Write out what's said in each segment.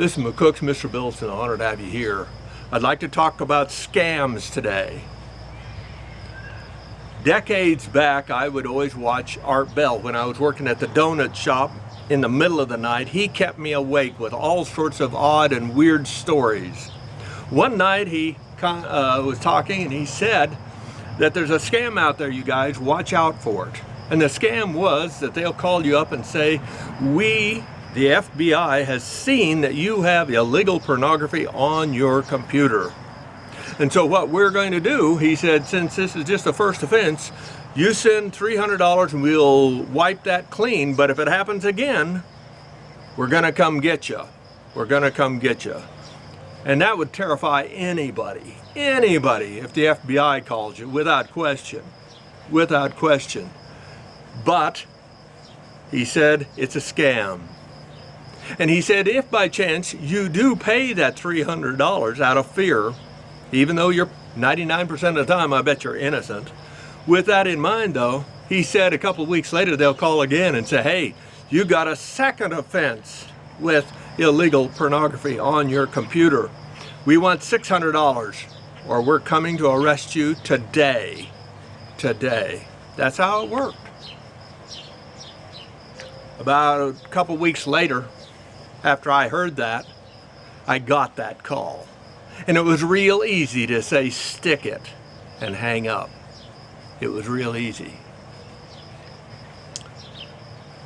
This is McCook's Mr. Billson. Honored to have you here. I'd like to talk about scams today. Decades back, I would always watch Art Bell when I was working at the donut shop in the middle of the night. He kept me awake with all sorts of odd and weird stories. One night he was talking and he said that there's a scam out there, you guys, watch out for it. And the scam was that they'll call you up and say, the FBI has seen that you have illegal pornography on your computer. And so what we're going to do, he said, since this is just the first offense, you send $300 and we'll wipe that clean. But if it happens again, we're going to come get you. We're going to come get you. And that would terrify anybody if the FBI calls you, without question, without question. But he said it's a scam. And he said, if by chance you do pay that $300 out of fear, even though you're 99% of the time, I bet you're innocent. With that in mind, though, he said a couple of weeks later, they'll call again and say, hey, you got a second offense with illegal pornography on your computer. We want $600 or we're coming to arrest you today. Today. That's how it worked. About a couple of weeks later, after I heard that, I got that call. And it was real easy to say, stick it, and hang up. It was real easy.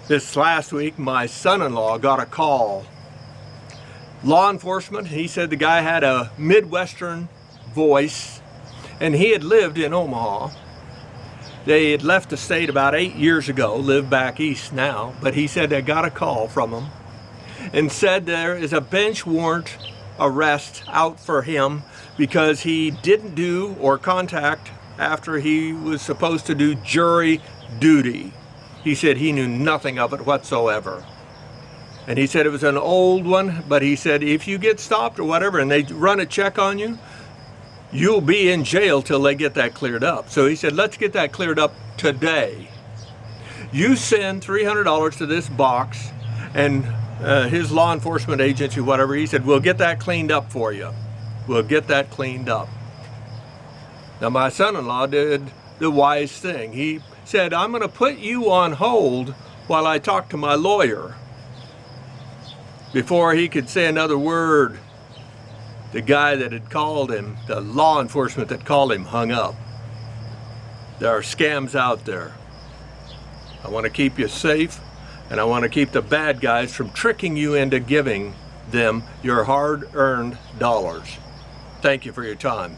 This last week, my son-in-law got a call. Law enforcement, he said the guy had a Midwestern voice, and he had lived in Omaha. They had left the state about 8 years ago, live back east now, but he said they got a call from him and said there is a bench warrant arrest out for him because he didn't do or contact after he was supposed to do jury duty. He said he knew nothing of it whatsoever. And he said it was an old one, but he said if you get stopped or whatever and they run a check on you, you'll be in jail till they get that cleared up. So he said, let's get that cleared up today. You send $300 to this box, and his law enforcement agency, whatever, he said, we'll get that cleaned up for you. We'll get that cleaned up. Now my son-in-law did the wise thing. He said, I'm going to put you on hold while I talk to my lawyer. Before he could say another word, the guy that had called him, the law enforcement that called him, hung up. There are scams out there. I want to keep you safe, and I want to keep the bad guys from tricking you into giving them your hard-earned dollars. Thank you for your time.